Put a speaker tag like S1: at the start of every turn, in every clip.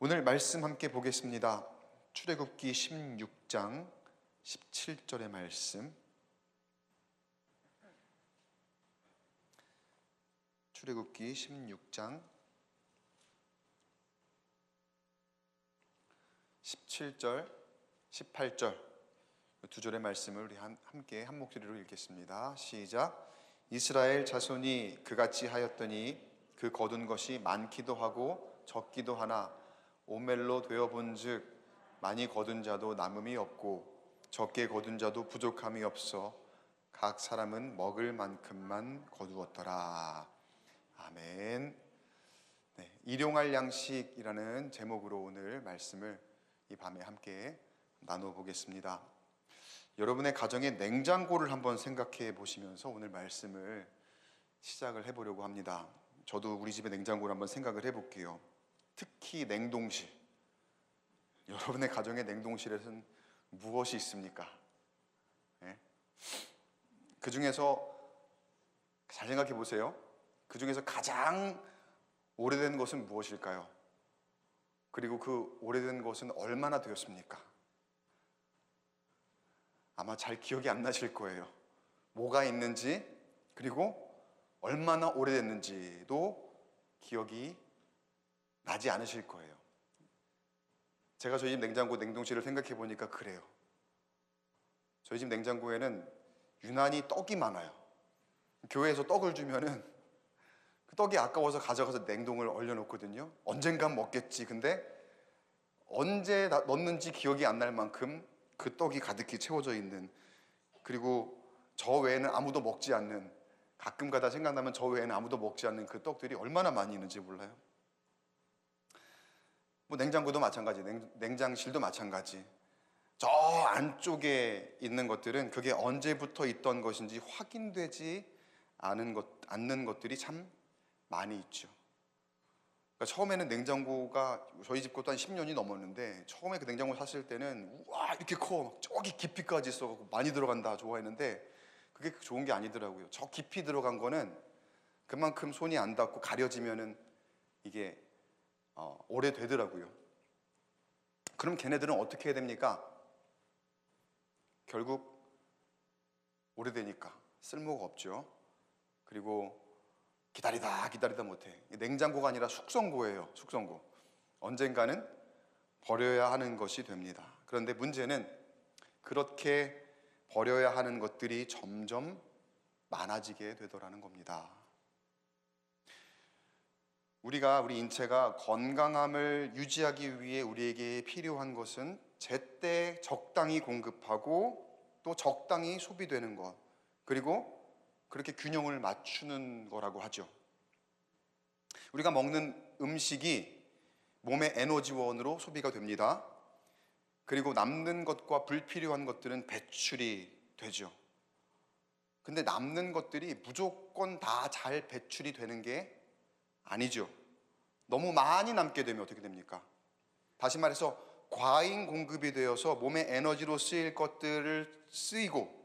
S1: 오늘 말씀 함께 보겠습니다. 출애굽기 16장 17절의 말씀. 출애굽기 16장 17절, 18절 두 절의 말씀을 우리 함께 한 목소리로 읽겠습니다. 시작. 이스라엘 자손이 그같이 하였더니 그 거둔 것이 많기도 하고 적기도 하나 오멜로 되어본즉 많이 거둔 자도 남음이 없고 적게 거둔 자도 부족함이 없어 각 사람은 먹을 만큼만 거두었더라. 아멘. 네, 일용할 양식이라는 제목으로 오늘 말씀을 이 밤에 함께 나눠보겠습니다. 여러분의 가정의 냉장고를 한번 생각해 보시면서 오늘 말씀을 시작을 해보려고 합니다. 저도 우리 집의 냉장고를 한번 생각을 해볼게요. 특히 냉동실. 여러분의 가정의 냉동실에는 무엇이 있습니까? 네? 그 중에서 잘 생각해 보세요. 그 중에서 가장 오래된 것은 무엇일까요? 그리고 그 오래된 것은 얼마나 되었습니까? 아마 잘 기억이 안 나실 거예요. 뭐가 있는지, 그리고 얼마나 오래됐는지도 기억이 나지 않으실 거예요. 제가 저희 집 냉장고 냉동실을 생각해 보니까 그래요. 저희 집 냉장고에는 유난히 떡이 많아요. 교회에서 떡을 주면은 그 떡이 아까워서 가져가서 냉동을 얼려놓거든요. 언젠간 먹겠지. 근데 언제 넣었는지 기억이 안 날 만큼 그 떡이 가득히 채워져 있는, 그리고 저 외에는 아무도 먹지 않는, 가끔가다 생각나면 저 외에는 아무도 먹지 않는 그 떡들이 얼마나 많이 있는지 몰라요. 뭐 냉장고도 마찬가지, 냉장실도 마찬가지. 저 안쪽에 있는 것들은 그게 언제부터 있던 것인지 확인되지 않는 것들이 참 많이 있죠. 그러니까 처음에는 냉장고가, 저희 집 것도 한 10년이 넘었는데 처음에 그 냉장고 샀을 때는 우와 이렇게 커, 저기 깊이까지 있어갖고 많이 들어간다 좋아했는데 그게 좋은 게 아니더라고요. 저 깊이 들어간 거는 그만큼 손이 안 닿고 가려지면은 이게 오래되더라고요. 그럼 걔네들은 어떻게 해야 됩니까? 결국 오래되니까 쓸모가 없죠. 그리고 기다리다 못해. 냉장고가 아니라 숙성고예요. 숙성고. 언젠가는 버려야 하는 것이 됩니다. 그런데 문제는 그렇게 버려야 하는 것들이 점점 많아지게 되더라는 겁니다. 우리 인체가 건강함을 유지하기 위해 우리에게 필요한 것은 제때 적당히 공급하고 또 적당히 소비되는 것, 그리고 그렇게 균형을 맞추는 거라고 하죠. 우리가 먹는 음식이 몸의 에너지원으로 소비가 됩니다. 그리고 남는 것과 불필요한 것들은 배출이 되죠. 근데 남는 것들이 무조건 다 잘 배출이 되는 게 아니죠. 너무 많이 남게 되면 어떻게 됩니까? 다시 말해서 과잉 공급이 되어서 몸의 에너지로 쓰일 것들을 쓰이고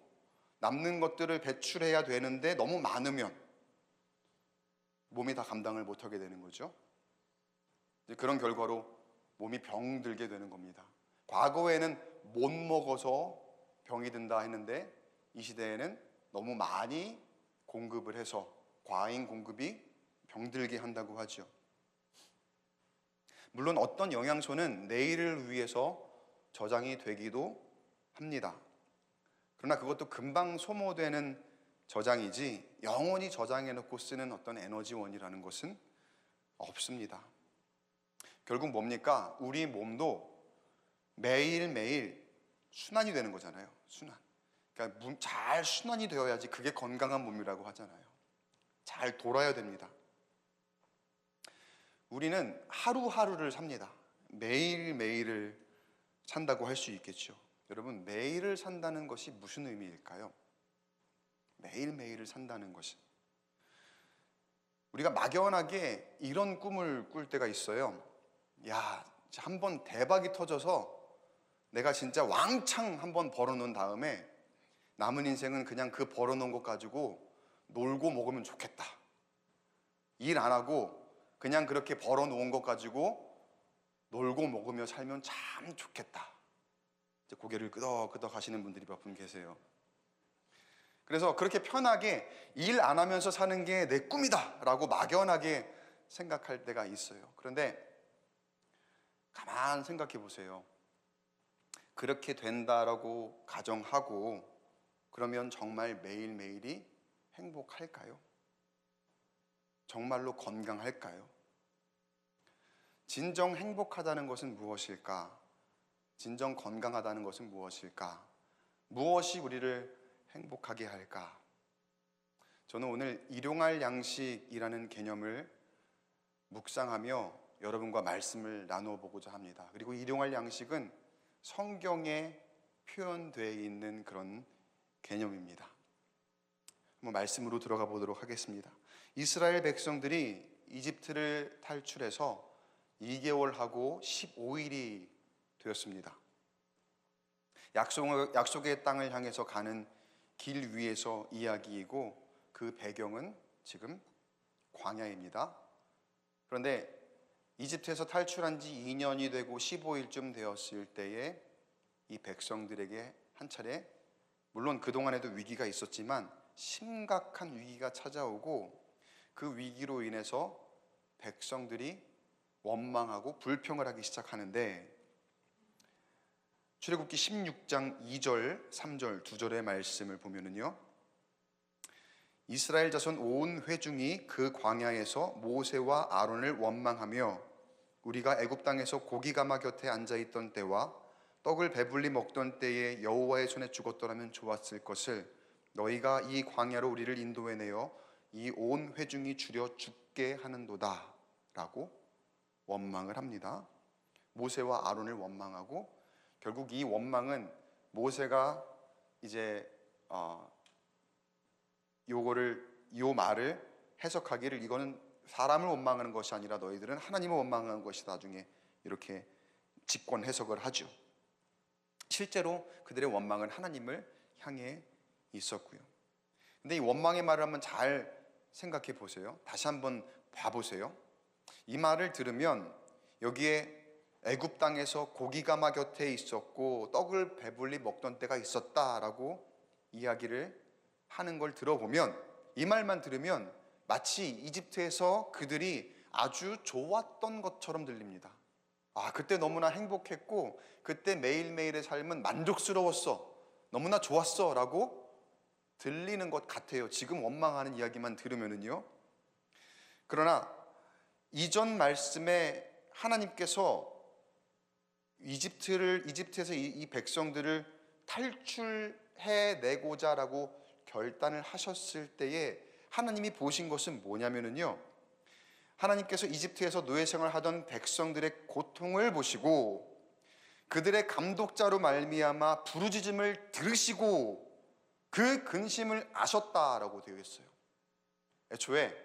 S1: 남는 것들을 배출해야 되는데 너무 많으면 몸이 다 감당을 못하게 되는 거죠. 그런 결과로 몸이 병들게 되는 겁니다. 과거에는 못 먹어서 병이 든다 했는데 이 시대에는 너무 많이 공급을 해서 과잉 공급이 병들게 한다고 하죠. 물론 어떤 영양소는 내일을 위해서 저장이 되기도 합니다. 그러나 그것도 금방 소모되는 저장이지 영원히 저장해놓고 쓰는 어떤 에너지원이라는 것은 없습니다. 결국 뭡니까? 우리 몸도 매일매일 순환이 되는 거잖아요. 순환. 그러니까 잘 순환이 되어야지 그게 건강한 몸이라고 하잖아요. 잘 돌아야 됩니다. 우리는 하루하루를 삽니다. 매일매일을 산다고 할 수 있겠죠. 여러분, 매일을 산다는 것이 무슨 의미일까요? 매일매일을 산다는 것이, 우리가 막연하게 이런 꿈을 꿀 때가 있어요. 야, 한번 대박이 터져서 내가 진짜 왕창 한번 벌어놓은 다음에 남은 인생은 그냥 그 벌어놓은 것 가지고 놀고 먹으면 좋겠다. 일 안 하고 그냥 그렇게 벌어놓은 것 가지고 놀고 먹으며 살면 참 좋겠다. 이제 고개를 끄덕끄덕 하시는 분들이 몇 분 계세요. 그래서 그렇게 편하게 일 안 하면서 사는 게 내 꿈이다 라고 막연하게 생각할 때가 있어요. 그런데 가만 생각해 보세요. 그렇게 된다라고 가정하고 그러면 정말 매일매일이 행복할까요? 정말로 건강할까요? 진정 행복하다는 것은 무엇일까? 진정 건강하다는 것은 무엇일까? 무엇이 우리를 행복하게 할까? 저는 오늘 일용할 양식이라는 개념을 묵상하며 여러분과 말씀을 나누어 보고자 합니다. 그리고 일용할 양식은 성경에 표현되어 있는 그런 개념입니다. 한번 말씀으로 들어가 보도록 하겠습니다. 이스라엘 백성들이 이집트를 탈출해서 2개월하고 15일이 되었습니다. 약속의 땅을 향해서 가는 길 위에서 이야기이고 그 배경은 지금 광야입니다. 그런데 이집트에서 탈출한 지 2년이 되고 15일쯤 되었을 때에 이 백성들에게 한 차례, 물론 그동안에도 위기가 있었지만 심각한 위기가 찾아오고 그 위기로 인해서 백성들이 원망하고 불평을 하기 시작하는데, 출애굽기 16장 2절, 3절 두 절의 말씀을 보면은요, 이스라엘 자손 온 회중이 그 광야에서 모세와 아론을 원망하며 우리가 애굽 땅에서 고기 가마 곁에 앉아 있던 때와 떡을 배불리 먹던 때에 여호와의 손에 죽었더라면 좋았을 것을 너희가 이 광야로 우리를 인도해 내어 이 온 회중이 줄여 죽게 하는도다 라고 원망을 합니다. 모세와 아론을 원망하고, 결국 이 원망은 모세가 이제 요 말을 해석하기를 이거는 사람을 원망하는 것이 아니라 너희들은 하나님을 원망하는 것이다, 나중에 이렇게 직권 해석을 하죠. 실제로 그들의 원망은 하나님을 향해 있었고요. 근데 이 원망의 말을 한번 잘 생각해 보세요. 다시 한번 봐보세요. 이 말을 들으면 여기에 애굽 땅에서 고기가마 곁에 있었고 떡을 배불리 먹던 때가 있었다라고 이야기를 하는 걸 들어보면, 이 말만 들으면 마치 이집트에서 그들이 아주 좋았던 것처럼 들립니다. 그때 너무나 행복했고 그때 매일매일의 삶은 만족스러웠어, 너무나 좋았어 라고 들리는 것 같아요, 지금 원망하는 이야기만 들으면은요. 그러나 이전 말씀에 하나님께서 이집트에서 이 백성들을 탈출해내고자 라고 결단을 하셨을 때에 하나님이 보신 것은 뭐냐면요, 하나님께서 이집트에서 노예 생활하던 백성들의 고통을 보시고 그들의 감독자로 말미암아 부르짖음을 들으시고 그 근심을 아셨다라고 되어 있어요. 애초에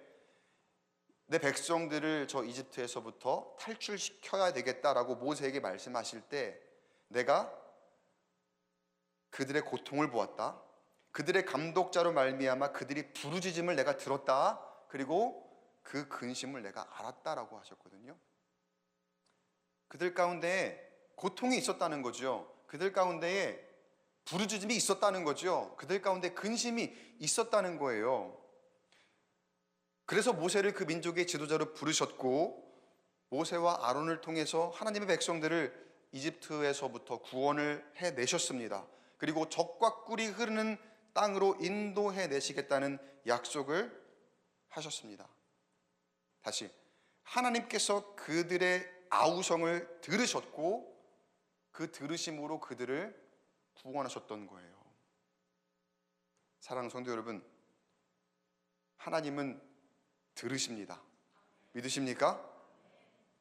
S1: 내 백성들을 저 이집트에서부터 탈출시켜야 되겠다라고 모세에게 말씀하실 때 내가 그들의 고통을 보았다, 그들의 감독자로 말미암아 그들이 부르짖음을 내가 들었다, 그리고 그 근심을 내가 알았다라고 하셨거든요. 그들 가운데에 고통이 있었다는 거죠. 그들 가운데에 부르짖음이 있었다는 거죠. 그들 가운데 근심이 있었다는 거예요. 그래서 모세를 그 민족의 지도자로 부르셨고 모세와 아론을 통해서 하나님의 백성들을 이집트에서부터 구원을 해내셨습니다. 그리고 적과 꿀이 흐르는 땅으로 인도해 내시겠다는 약속을 하셨습니다. 다시, 하나님께서 그들의 아우성을 들으셨고 그 들으심으로 그들을 구원하셨던 거예요. 사랑하는 성도 여러분, 하나님은 들으십니다. 믿으십니까?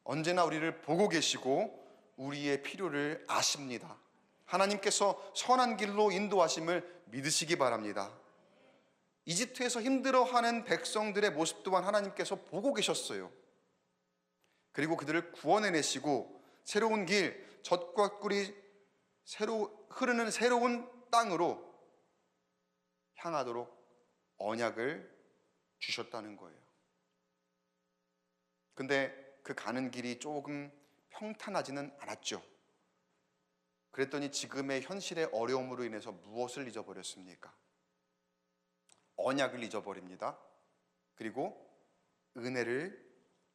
S1: 언제나 우리를 보고 계시고 우리의 필요를 아십니다. 하나님께서 선한 길로 인도하심을 믿으시기 바랍니다. 이집트에서 힘들어하는 백성들의 모습 또한 하나님께서 보고 계셨어요. 그리고 그들을 구원해내시고 새로운 길, 젖과 꿀이 흐르는 새로운 땅으로 향하도록 언약을 주셨다는 거예요. 근데 그 가는 길이 조금 평탄하지는 않았죠. 그랬더니 지금의 현실의 어려움으로 인해서 무엇을 잊어버렸습니까? 언약을 잊어버립니다. 그리고 은혜를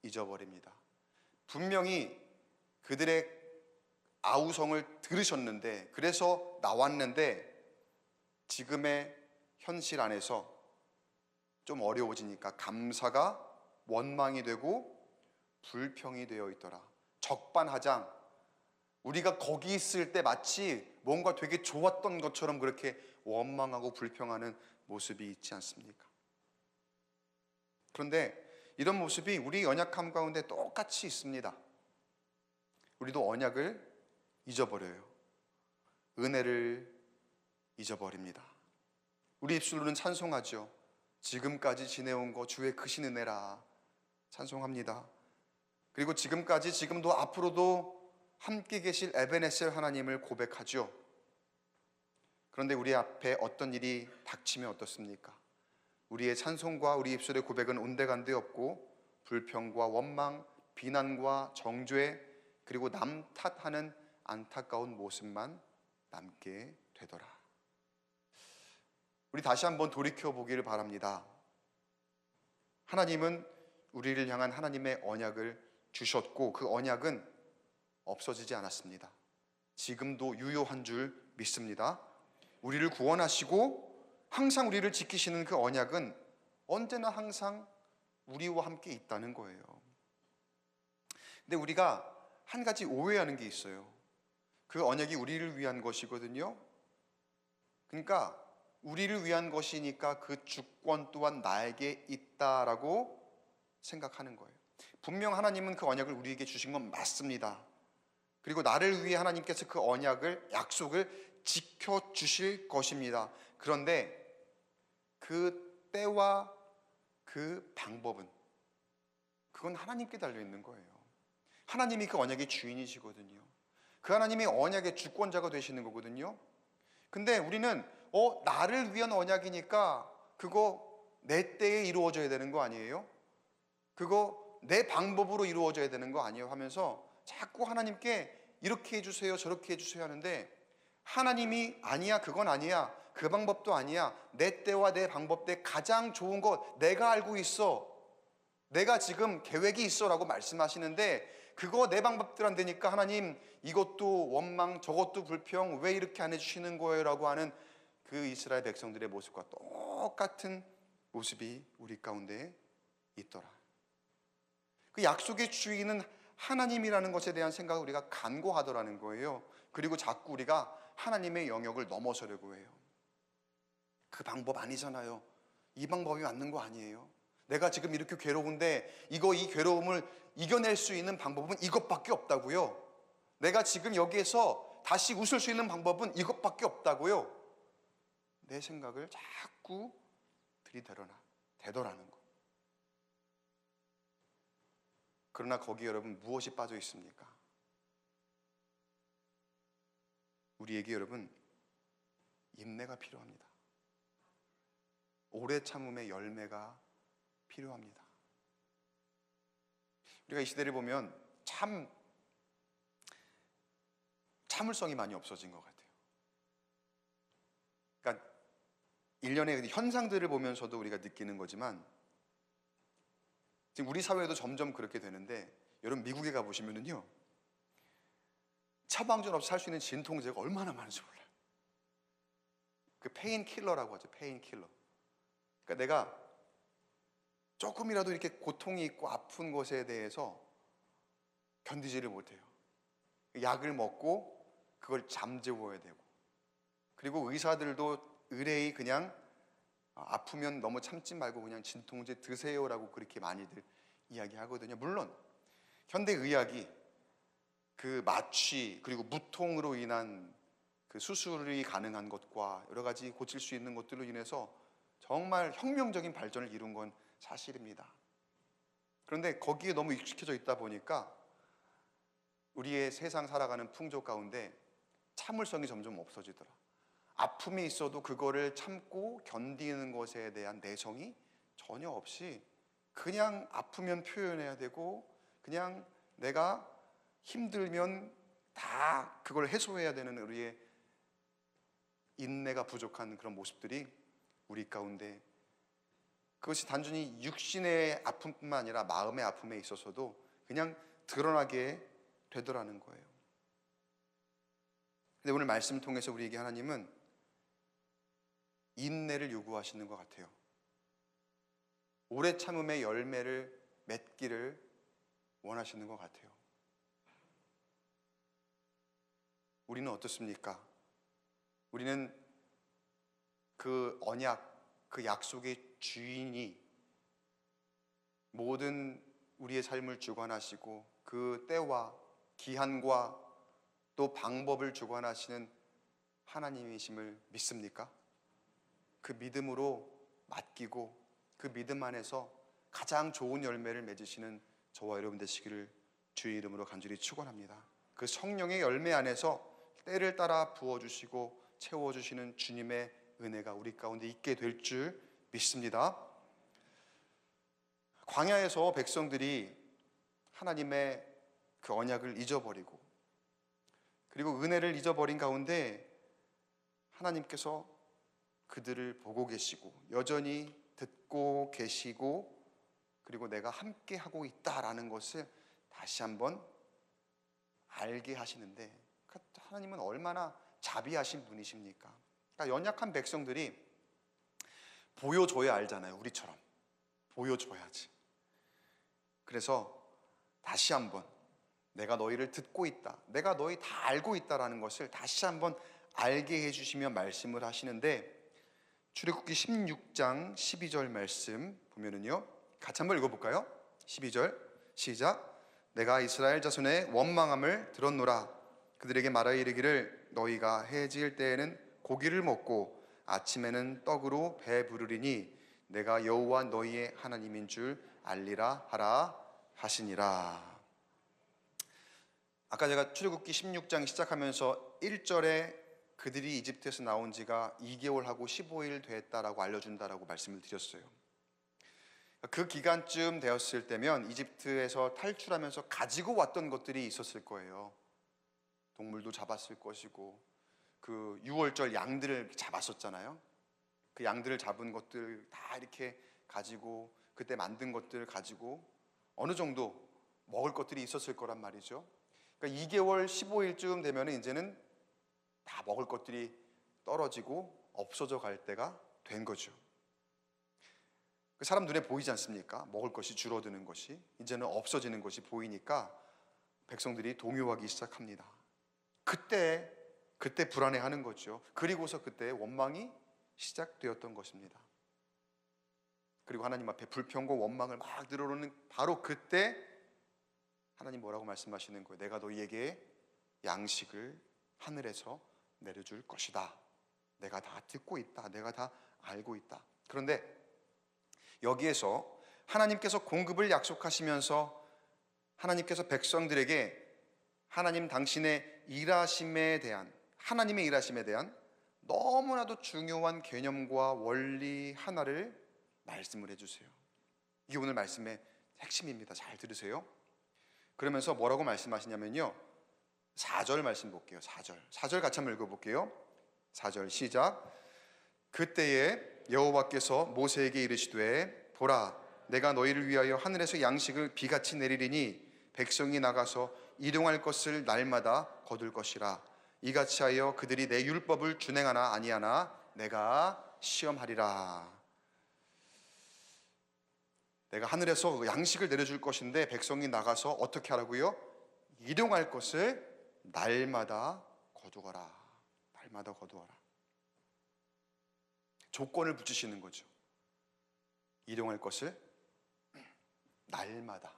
S1: 잊어버립니다. 분명히 그들의 아우성을 들으셨는데, 그래서 나왔는데 지금의 현실 안에서 좀 어려워지니까 감사가 원망이 되고 불평이 되어 있더라. 적반하장, 우리가 거기 있을 때 마치 뭔가 되게 좋았던 것처럼 그렇게 원망하고 불평하는 모습이 있지 않습니까? 그런데 이런 모습이 우리 연약함 가운데 똑같이 있습니다. 우리도 언약을 잊어버려요. 은혜를 잊어버립니다. 우리 입술로는 찬송하죠. 지금까지 지내온 거 주의 크신 은혜라 찬송합니다. 그리고 지금까지, 지금도 앞으로도 함께 계실 에베네셀 하나님을 고백하죠. 그런데 우리 앞에 어떤 일이 닥치면 어떻습니까? 우리의 찬송과 우리 입술의 고백은 온데간데 없고 불평과 원망, 비난과 정죄, 그리고 남 탓하는 안타까운 모습만 남게 되더라. 우리 다시 한번 돌이켜보기를 바랍니다. 하나님은 우리를 향한 하나님의 언약을 주셨고 그 언약은 없어지지 않았습니다. 지금도 유효한 줄 믿습니다. 우리를 구원하시고 항상 우리를 지키시는 그 언약은 언제나 항상 우리와 함께 있다는 거예요. 근데 우리가 한 가지 오해하는 게 있어요. 그 언약이 우리를 위한 것이거든요. 그러니까 우리를 위한 것이니까 그 주권 또한 나에게 있다라고 생각하는 거예요. 분명 하나님은 그 언약을 우리에게 주신 건 맞습니다. 그리고 나를 위해 하나님께서 그 언약을, 약속을 지켜주실 것입니다. 그런데 그 때와 그 방법은, 그건 하나님께 달려있는 거예요. 하나님이 그 언약의 주인이시거든요. 그 하나님이 언약의 주권자가 되시는 거거든요. 근데 우리는 나를 위한 언약이니까 그거 내 때에 이루어져야 되는 거 아니에요? 그거 내 방법으로 이루어져야 되는 거 아니에요? 하면서 자꾸 하나님께 이렇게 해주세요, 저렇게 해주세요 하는데, 하나님이 아니야, 그건 아니야, 그 방법도 아니야, 내 때와 내 방법 때 가장 좋은 것 내가 알고 있어, 내가 지금 계획이 있어 라고 말씀하시는데, 그거 내 방법대로 안 되니까 하나님 이것도 원망, 저것도 불평, 왜 이렇게 안 해주시는 거예요? 라고 하는 그 이스라엘 백성들의 모습과 똑같은 모습이 우리 가운데 있더라. 그 약속의 주인은 하나님이라는 것에 대한 생각을 우리가 간과하더라는 거예요. 그리고 자꾸 우리가 하나님의 영역을 넘어서려고 해요. 그 방법 아니잖아요. 이 방법이 맞는 거 아니에요. 내가 지금 이렇게 괴로운데 이 괴로움을 이겨낼 수 있는 방법은 이것밖에 없다고요. 내가 지금 여기에서 다시 웃을 수 있는 방법은 이것밖에 없다고요. 내 생각을 자꾸 대더라는 거. 그러나 거기 여러분 무엇이 빠져 있습니까? 우리에게 여러분 인내가 필요합니다. 오래 참음의 열매가 필요합니다. 우리가 이 시대를 보면 참을성이 많이 없어진 것 같아요. 그러니까 일련의 현상들을 보면서도 우리가 느끼는 거지만 지금 우리 사회도 점점 그렇게 되는데, 여러분 미국에 가보시면은요, 처방전 없이 살 수 있는 진통제가 얼마나 많은지 몰라요. 그 페인킬러라고 하죠. 페인킬러. 그러니까 내가 조금이라도 이렇게 고통이 있고 아픈 것에 대해서 견디지를 못해요. 약을 먹고 그걸 잠재워야 되고, 그리고 의사들도 의뢰이 그냥 아프면 너무 참지 말고 그냥 진통제 드세요라고 그렇게 많이들 이야기하거든요. 물론 현대의학이 그 마취 그리고 무통으로 인한 그 수술이 가능한 것과 여러 가지 고칠 수 있는 것들로 인해서 정말 혁명적인 발전을 이룬 건 사실입니다. 그런데 거기에 너무 익숙해져 있다 보니까 우리의 세상 살아가는 풍조 가운데 참을성이 점점 없어지더라. 아픔이 있어도 그거를 참고 견디는 것에 대한 내성이 전혀 없이 그냥 아프면 표현해야 되고, 그냥 내가 힘들면 다 그걸 해소해야 되는 우리의 인내가 부족한 그런 모습들이 우리 가운데, 그것이 단순히 육신의 아픔뿐만 아니라 마음의 아픔에 있어서도 그냥 드러나게 되더라는 거예요. 근데 오늘 말씀 통해서 우리에게 하나님은 인내를 요구하시는 것 같아요. 오래 참음의 열매를 맺기를 원하시는 것 같아요. 우리는 어떻습니까? 우리는 그 언약, 그 약속의 주인이 모든 우리의 삶을 주관하시고 그 때와 기한과 또 방법을 주관하시는 하나님이심을 믿습니까? 그 믿음으로 맡기고 그 믿음 안에서 가장 좋은 열매를 맺으시는 저와 여러분 되시기를 주의 이름으로 간절히 축원합니다. 그 성령의 열매 안에서 때를 따라 부어주시고 채워주시는 주님의 은혜가 우리 가운데 있게 될 줄 믿습니다. 광야에서 백성들이 하나님의 그 언약을 잊어버리고 그리고 은혜를 잊어버린 가운데 하나님께서 그들을 보고 계시고 여전히 듣고 계시고 그리고 내가 함께 하고 있다라는 것을 다시 한번 알게 하시는데, 하나님은 얼마나 자비하신 분이십니까? 그러니까 연약한 백성들이 보여줘야 알잖아요. 우리처럼 보여줘야지. 그래서 다시 한번 내가 너희를 듣고 있다, 내가 너희 다 알고 있다라는 것을 다시 한번 알게 해주시며 말씀을 하시는데, 출애굽기 16장 12절 말씀 보면은요, 같이 한번 읽어볼까요? 12절 시작. 내가 이스라엘 자손의 원망함을 들었노라. 그들에게 말하여 이르기를 너희가 해 지을 때에는 고기를 먹고 아침에는 떡으로 배부르리니 내가 여호와 너희의 하나님인 줄 알리라 하라 하시니라. 아까 제가 출애굽기 16장 시작하면서 1절에 그들이 이집트에서 나온 지가 2개월하고 15일 됐다라고 알려준다라고 말씀을 드렸어요. 그 기간쯤 되었을 때면 이집트에서 탈출하면서 가지고 왔던 것들이 있었을 거예요. 동물도 잡았을 것이고 그 6월절 양들을 잡았었잖아요. 그 양들을 잡은 것들 다 이렇게 가지고 그때 만든 것들 가지고 어느 정도 먹을 것들이 있었을 거란 말이죠. 그러니까 2개월 15일쯤 되면 이제는 다 먹을 것들이 떨어지고 없어져 갈 때가 된 거죠. 그 사람 눈에 보이지 않습니까? 먹을 것이 줄어드는 것이, 이제는 없어지는 것이 보이니까 백성들이 동요하기 시작합니다. 그때 불안해하는 거죠. 그리고서 그때 원망이 시작되었던 것입니다. 그리고 하나님 앞에 불평과 원망을 막 늘어놓는 바로 그때 하나님 뭐라고 말씀하시는 거예요? 내가 너희에게 양식을 하늘에서 내려줄 것이다. 내가 다 듣고 있다. 내가 다 알고 있다. 그런데 여기에서 하나님께서 공급을 약속하시면서 하나님께서 백성들에게 하나님 당신의 일하심에 대한, 하나님의 일하심에 대한 너무나도 중요한 개념과 원리 하나를 말씀을 해주세요. 이게 오늘 말씀의 핵심입니다. 잘 들으세요. 그러면서 뭐라고 말씀하시냐면요, 4절 말씀 볼게요. 4절 같이 한번 읽어볼게요. 4절 시작. 그때에 여호와께서 모세에게 이르시되 보라, 내가 너희를 위하여 하늘에서 양식을 비같이 내리리니 백성이 나가서 이동할 것을 날마다 거둘 것이라. 이같이 하여 그들이 내 율법을 준행하나 아니하나 내가 시험하리라. 내가 하늘에서 양식을 내려줄 것인데 백성이 나가서 어떻게 하라고요? 이동할 것을 날마다 거두어라. 날마다 거두어라. 조건을 붙이시는 거죠. 이동할 것을 날마다.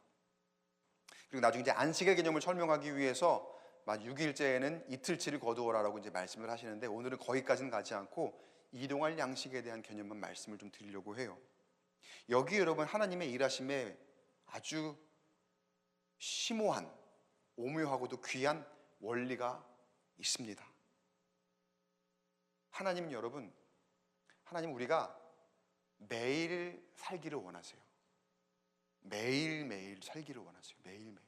S1: 그리고 나중에 이제 안식의 개념을 설명하기 위해서 만 6일째에는 이틀치를 거두어라라고 이제 말씀을 하시는데, 오늘은 거기까지는 가지 않고 이동할 양식에 대한 개념만 말씀을 좀 드리려고 해요. 여기 여러분 하나님의 일하심에 아주 심오한, 오묘하고도 귀한 원리가 있습니다. 하나님은 여러분, 하나님 우리가 매일 살기를 원하세요. 매일매일 살기를 원하세요. 매일매일.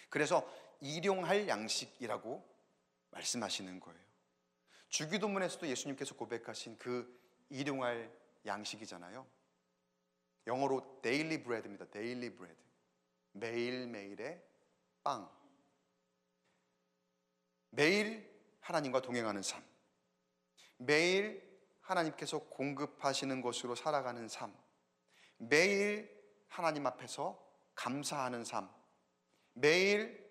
S1: 그래서 일용할 양식이라고 말씀하시는 거예요. 주기도문에서도 예수님께서 고백하신 그 일용할 양식이잖아요. 영어로 daily bread입니다. daily bread. 매일매일의 빵. 매일 하나님과 동행하는 삶. 매일 하나님께서 공급하시는 것으로 살아가는 삶. 매일 하나님 앞에서 감사하는 삶. 매일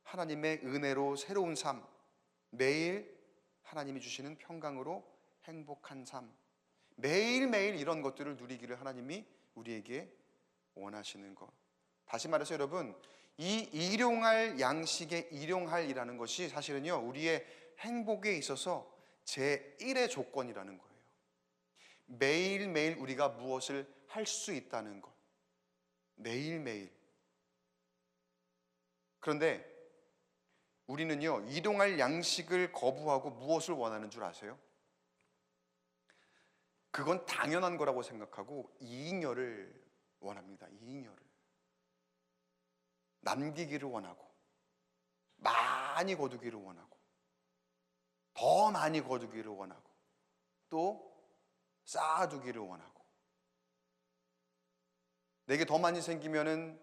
S1: 하나님의 은혜로 새로운 삶. 매일 하나님이 주시는 평강으로 행복한 삶. 매일매일 이런 것들을 누리기를 하나님이 우리에게 원하시는 것. 다시 말해서 여러분, 이 일용할 양식의 일용할이라는 것이 사실은요, 우리의 행복에 있어서 제1의 조건이라는 거예요. 매일매일 우리가 무엇을 할 수 있다는 것. 매일매일. 그런데 우리는요, 일용할 양식을 거부하고 무엇을 원하는 줄 아세요? 그건 당연한 거라고 생각하고 이익녀를 원합니다. 이익녀를. 남기기를 원하고, 많이 거두기를 원하고, 더 많이 거두기를 원하고, 또 쌓아두기를 원하고, 내게 더 많이 생기면은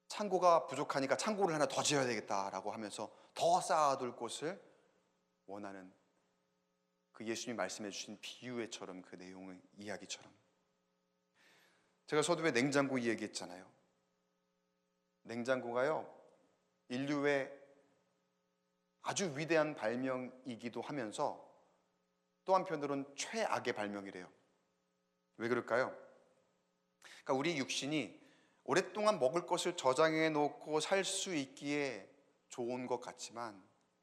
S1: 창고가 부족하니까 창고를 하나 더 지어야 되겠다라고 하면서 더 쌓아둘 곳을 원하는, 그 예수님이 말씀해 주신 비유회처럼, 그 내용의 이야기처럼. 제가 서두에 냉장고 이야기했잖아요. 냉장고가요, 인류의 아주 위대한 발명이기도 하면서 또 한편으로는 최악의 발명이래요. 왜 그럴까요? 그러니까 우리 육신이 오랫동안 먹을 것을 저장해 놓고 살 수 있기에 좋은 것 같지만,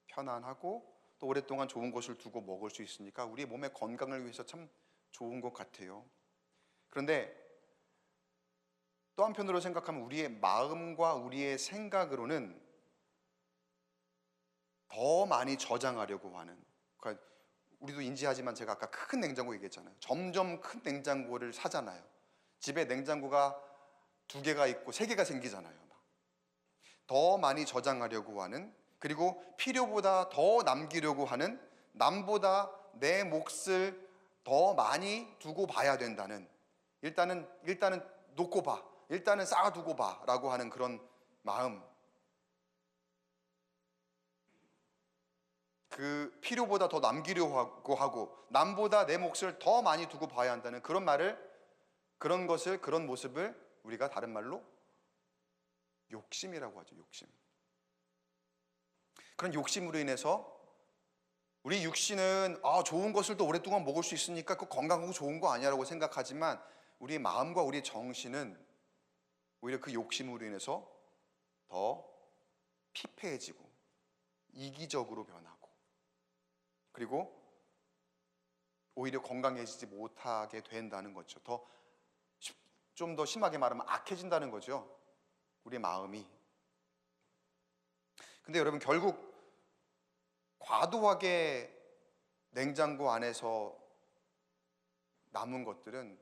S1: 편안하고 또 오랫동안 좋은 것을 두고 먹을 수 있으니까 우리 몸의 건강을 위해서 참 좋은 것 같아요. 그런데 또 한편으로 생각하면 우리의 마음과 우리의 생각으로는 더 많이 저장하려고 하는, 그러니까 우리도 인지하지만 제가 아까 큰 냉장고 얘기했잖아요. 점점 큰 냉장고를 사잖아요. 집에 냉장고가 2개가 있고 3개가 생기잖아요. 더 많이 저장하려고 하는, 그리고 필요보다 더 남기려고 하는, 남보다 내 몫을 더 많이 두고 봐야 된다는, 일단은 놓고 봐, 일단은 쌓아두고 봐 라고 하는 그런 마음. 그 필요보다 더 남기려고 하고 남보다 내 몫을 더 많이 두고 봐야 한다는 그런 말을, 그런 것을, 그런 모습을 우리가 다른 말로 욕심이라고 하죠. 욕심. 그런 욕심으로 인해서 우리 육신은 좋은 것을 또 오랫동안 먹을 수 있으니까 그 건강하고 좋은 거 아니야라고 생각하지만, 우리의 마음과 우리의 정신은 오히려 그 욕심으로 인해서 더 피폐해지고 이기적으로 변하고, 그리고 오히려 건강해지지 못하게 된다는 거죠. 좀 더 심하게 말하면 악해진다는 거죠, 우리의 마음이. 근데 여러분, 결국 과도하게 냉장고 안에서 남은 것들은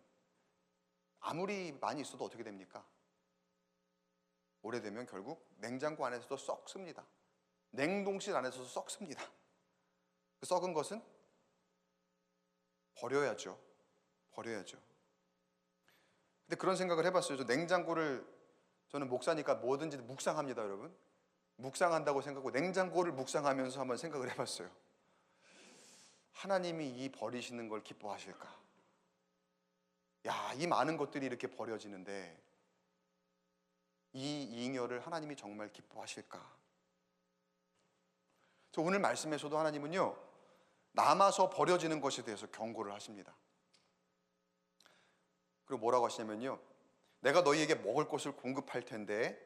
S1: 아무리 많이 있어도 어떻게 됩니까? 오래되면 결국 냉장고 안에서도 썩습니다. 냉동실 안에서도 썩습니다. 그 썩은 것은 버려야죠. 근데 그런 생각을 해봤어요. 저는 목사니까 뭐든지 묵상합니다, 여러분. 묵상한다고 생각하고 냉장고를 묵상하면서 한번 생각을 해봤어요. 하나님이 이 버리시는 걸 기뻐하실까? 이 많은 것들이 이렇게 버려지는데 이 잉여를 하나님이 정말 기뻐하실까? 저 오늘 말씀에서도 하나님은요, 남아서 버려지는 것에 대해서 경고를 하십니다. 그리고 뭐라고 하시냐면요, 내가 너희에게 먹을 것을 공급할 텐데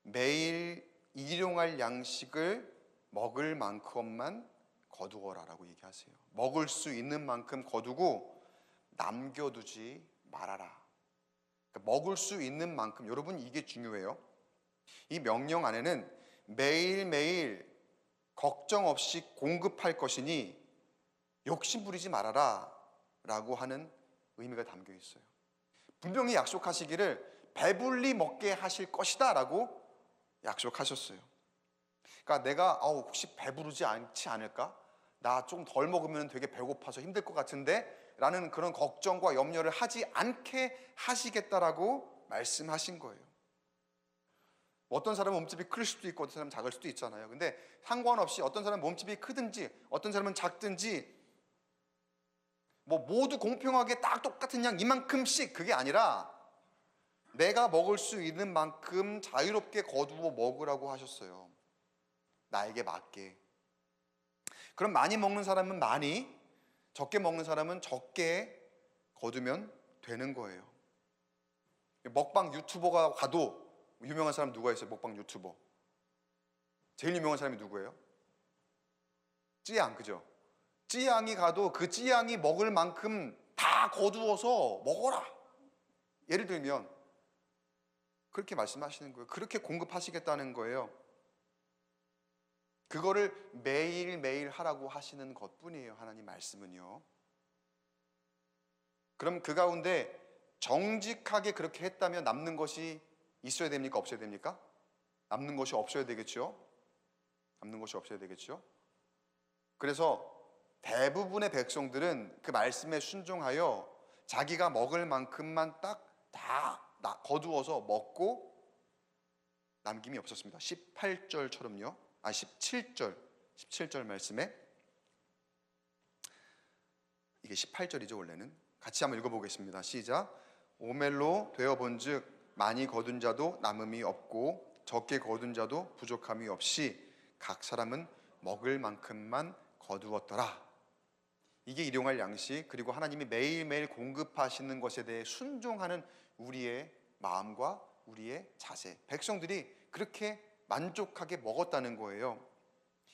S1: 매일 일용할 양식을 먹을 만큼만 거두어라 라고 얘기하세요. 먹을 수 있는 만큼 거두고 남겨두지 말아라. 그러니까 먹을 수 있는 만큼, 여러분 이게 중요해요. 이 명령 안에는 매일매일 걱정 없이 공급할 것이니 욕심 부리지 말아라 라고 하는 의미가 담겨 있어요. 분명히 약속하시기를 배불리 먹게 하실 것이다 라고 약속하셨어요. 그러니까 내가 혹시 배부르지 않지 않을까? 나 좀 덜 먹으면 되게 배고파서 힘들 것 같은데? 라는 그런 걱정과 염려를 하지 않게 하시겠다라고 말씀하신 거예요. 어떤 사람은 몸집이 클 수도 있고 어떤 사람은 작을 수도 있잖아요. 근데 상관없이 어떤 사람은 몸집이 크든지 어떤 사람은 작든지 모두 공평하게 딱 똑같은 양 이만큼씩, 그게 아니라 내가 먹을 수 있는 만큼 자유롭게 거두어 먹으라고 하셨어요. 나에게 맞게. 그럼 많이 먹는 사람은 많이, 적게 먹는 사람은 적게 거두면 되는 거예요. 먹방 유튜버가 가도, 유명한 사람 누가 있어요? 먹방 유튜버 제일 유명한 사람이 누구예요? 찌양, 그죠? 찌양이 가도 그 찌양이 먹을 만큼 다 거두어서 먹어라. 예를 들면 그렇게 말씀하시는 거예요. 그렇게 공급하시겠다는 거예요. 그거를 매일매일 하라고 하시는 것뿐이에요. 하나님 말씀은요. 그럼 그 가운데 정직하게 그렇게 했다면 남는 것이 있어야 됩니까? 없어야 됩니까? 남는 것이 없어야 되겠죠. 남는 것이 없어야 되겠죠. 그래서 대부분의 백성들은 그 말씀에 순종하여 자기가 먹을 만큼만 딱 다 거두어서 먹고 남김이 없었습니다. 18절처럼요. 17절 말씀에, 이게 18절이죠 원래는. 같이 한번 읽어보겠습니다. 시작. 오멜로 되어본즉 많이 거둔 자도 남음이 없고 적게 거둔 자도 부족함이 없이 각 사람은 먹을 만큼만 거두었더라. 이게 일용할 양식, 그리고 하나님이 매일매일 공급하시는 것에 대해 순종하는 우리의 마음과 우리의 자세, 백성들이 그렇게 만족하게 먹었다는 거예요.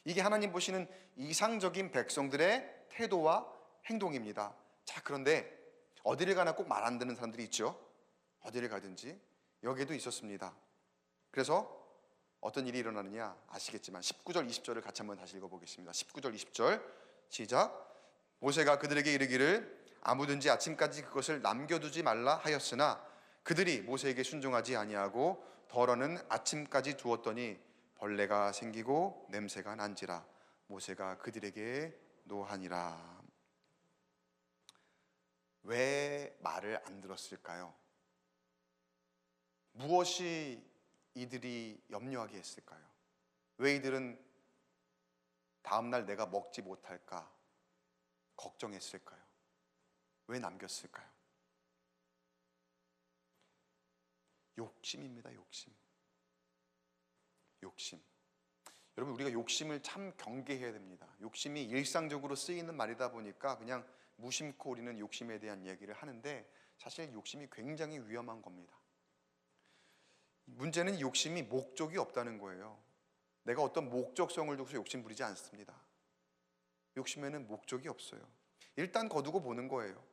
S1: 이게 하나님 보시는 이상적인 백성들의 태도와 행동입니다. 자, 그런데 어디를 가나 꼭 말 안 듣는 사람들이 있죠. 어디를 가든지. 여기에도 있었습니다. 그래서 어떤 일이 일어나느냐 아시겠지만 19절 20절을 같이 한번 다시 읽어보겠습니다. 19절 20절 시작. 모세가 그들에게 이르기를 아무든지 아침까지 그것을 남겨두지 말라 하였으나 그들이 모세에게 순종하지 아니하고 덜어는 아침까지 두었더니 벌레가 생기고 냄새가 난지라. 모세가 그들에게 노하니라. 왜 말을 안 들었을까요? 무엇이 이들이 염려하게 했을까요? 왜 이들은 다음날 내가 먹지 못할까 걱정했을까요? 왜 남겼을까요? 욕심입니다. 욕심. 여러분, 우리가 욕심을 참 경계해야 됩니다. 욕심이 일상적으로 쓰이는 말이다 보니까 그냥 무심코 우리는 욕심에 대한 얘기를 하는데 사실 욕심이 굉장히 위험한 겁니다. 문제는 욕심이 목적이 없다는 거예요. 내가 어떤 목적성을 두고서 욕심 부리지 않습니다. 욕심에는 목적이 없어요. 일단 거두고 보는 거예요.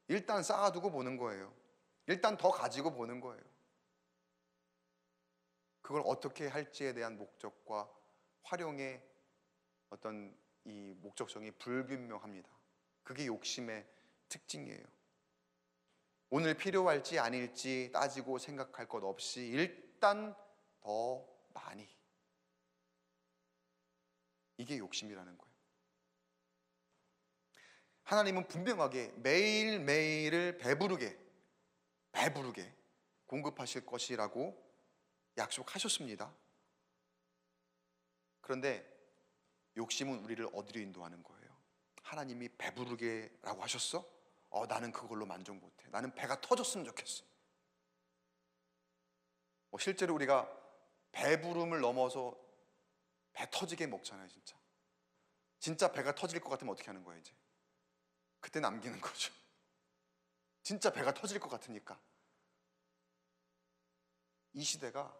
S1: 일단 쌓아두고 보는 거예요. 일단 더 가지고 보는 거예요. 그걸 어떻게 할지에 대한 목적과 활용의 어떤 이 목적성이 불분명합니다. 그게 욕심의 특징이에요. 오늘 필요할지 아닐지 따지고 생각할 것 없이 일단 더 많이. 이게 욕심이라는 거예요. 하나님은 분명하게 매일매일을 배부르게 공급하실 것이라고 약속하셨습니다. 그런데 욕심은 우리를 어디로 인도하는 거예요? 하나님이 배부르게라고 하셨어? 나는 그걸로 만족 못해. 나는 배가 터졌으면 좋겠어. 실제로 우리가 배부름을 넘어서 배 터지게 먹잖아요. 진짜 배가 터질 것 같으면 어떻게 하는 거예요? 이제 그때 남기는 거죠. 진짜 배가 터질 것 같으니까. 이 시대가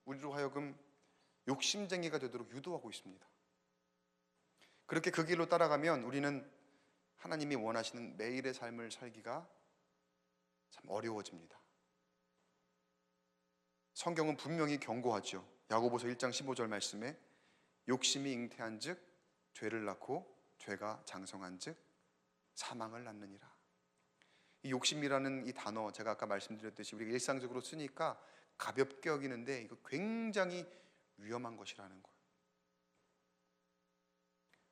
S1: 우리로 하여금 욕심쟁이가 되도록 유도하고 있습니다. 그렇게 그 길로 따라가면 우리는 하나님이 원하시는 매일의 삶을 살기가 참 어려워집니다. 성경은 분명히 경고하죠. 야고보서 1장 15절 말씀에 욕심이 잉태한 즉 죄를 낳고 죄가 장성한 즉 사망을 낳느니라. 이 욕심이라는 이 단어, 제가 아까 말씀드렸듯이 우리가 일상적으로 쓰니까 가볍게 여기는데 이거 굉장히 위험한 것이라는 거예요.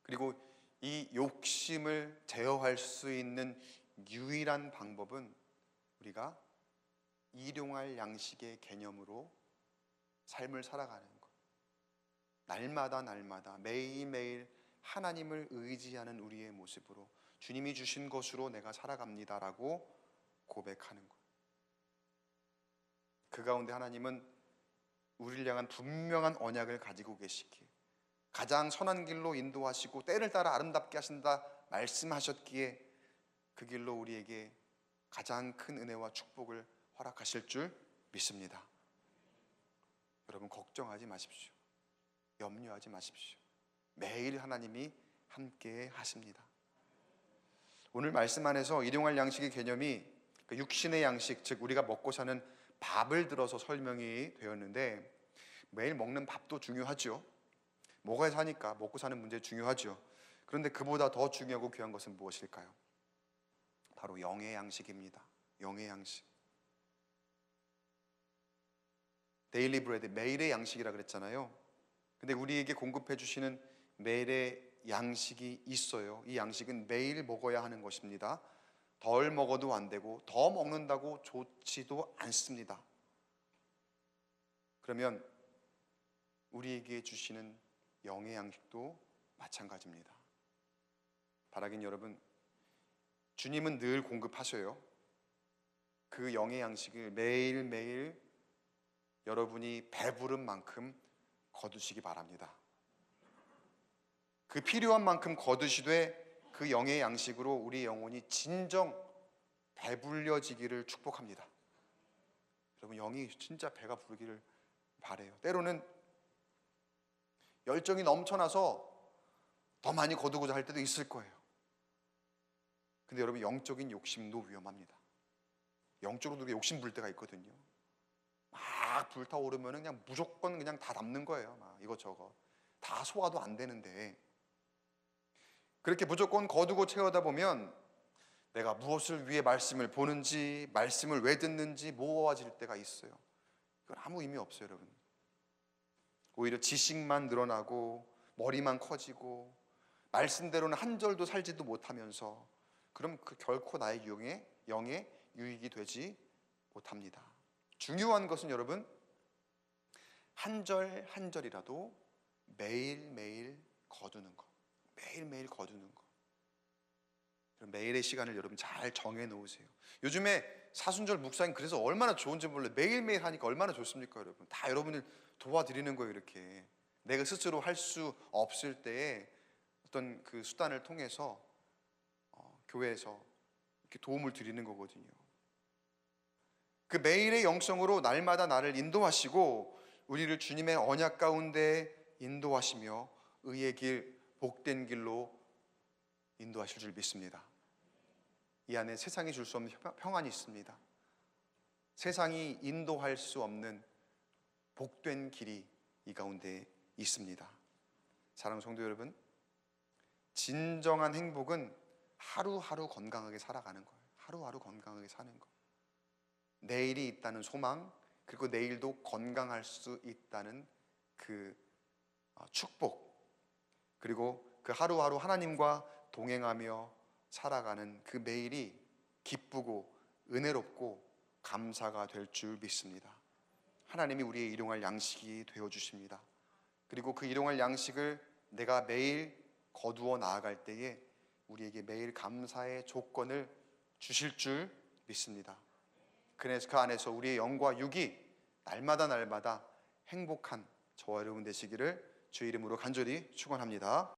S1: 그리고 이 욕심을 제어할 수 있는 유일한 방법은 우리가 일용할 양식의 개념으로 삶을 살아가는 것. 날마다 매일매일 하나님을 의지하는 우리의 모습으로 주님이 주신 것으로 내가 살아갑니다라고 고백하는 것. 그 가운데 하나님은 우리를 향한 분명한 언약을 가지고 계시기에 가장 선한 길로 인도하시고 때를 따라 아름답게 하신다 말씀하셨기에 그 길로 우리에게 가장 큰 은혜와 축복을 허락하실 줄 믿습니다. 여러분 걱정하지 마십시오. 염려하지 마십시오. 매일 하나님이 함께 하십니다. 오늘 말씀 안에서 일용할 양식의 개념이 육신의 양식, 즉 우리가 먹고 사는 밥을 들어서 설명이 되었는데, 매일 먹는 밥도 중요하죠. 먹어야 사니까 먹고 사는 문제 중요하죠. 그런데 그보다 더 중요하고 귀한 것은 무엇일까요? 바로 영의 양식입니다. 영의 양식. 데일리 브레드, 매일의 양식이라 그랬잖아요. 근데 우리에게 공급해 주시는 매일의 양식이 있어요. 이 양식은 매일 먹어야 하는 것입니다. 덜 먹어도 안 되고 더 먹는다고 좋지도 않습니다. 그러면 우리에게 주시는 영의 양식도 마찬가지입니다. 바라긴 여러분, 주님은 늘 공급하셔요. 그 영의 양식을 매일매일 여러분이 배부른 만큼 거두시기 바랍니다. 그 필요한 만큼 거두시되 그 영의 양식으로 우리 영혼이 진정 배불려지기를 축복합니다. 여러분, 영이 진짜 배가 부르기를 바래요. 때로는 열정이 넘쳐나서 더 많이 거두고자 할 때도 있을 거예요. 근데 여러분, 영적인 욕심도 위험합니다. 영적으로도 욕심 부릴 때가 있거든요. 막 불타오르면 그냥 무조건 그냥 다 담는 거예요. 막 이것저것 다 소화도 안 되는데, 그렇게 무조건 거두고 채우다 보면 내가 무엇을 위해 말씀을 보는지, 말씀을 왜 듣는지 모호해질 때가 있어요. 이건 아무 의미 없어요, 여러분. 오히려 지식만 늘어나고 머리만 커지고 말씀대로는 한 절도 살지도 못하면서, 그럼 그 결코 나의 영의 유익이 되지 못합니다. 중요한 것은 여러분, 한 절 한 절이라도 매일매일 거두는 것. 매일매일 거두는 것. 매일의 시간을 여러분 잘 정해 놓으세요. 요즘에 사순절 묵상이 그래서 얼마나 좋은지 몰라요. 매일매일 하니까 얼마나 좋습니까, 여러분? 다 여러분을 도와드리는 거예요. 이렇게 내가 스스로 할 수 없을 때에 어떤 그 수단을 통해서 교회에서 이렇게 도움을 드리는 거거든요. 그 매일의 영성으로 날마다 나를 인도하시고 우리를 주님의 언약 가운데 인도하시며 의의 길, 복된 길로 인도하실 줄 믿습니다. 이 안에 세상이 줄 수 없는 평안이 있습니다. 세상이 인도할 수 없는 복된 길이 이 가운데 있습니다. 사랑하는 성도 여러분, 진정한 행복은 하루하루 건강하게 살아가는 거예요. 하루하루 건강하게 사는 거. 내일이 있다는 소망, 그리고 내일도 건강할 수 있다는 그 축복, 그리고 그 하루하루 하나님과 동행하며 살아가는 그 매일이 기쁘고 은혜롭고 감사가 될 줄 믿습니다. 하나님이 우리의 일용할 양식이 되어주십니다. 그리고 그 일용할 양식을 내가 매일 거두어 나아갈 때에 우리에게 매일 감사의 조건을 주실 줄 믿습니다. 그래서 그 안에서 우리의 영과 육이 날마다 행복한 저와 여러분 되시기를 주의 이름으로 간절히 축원합니다.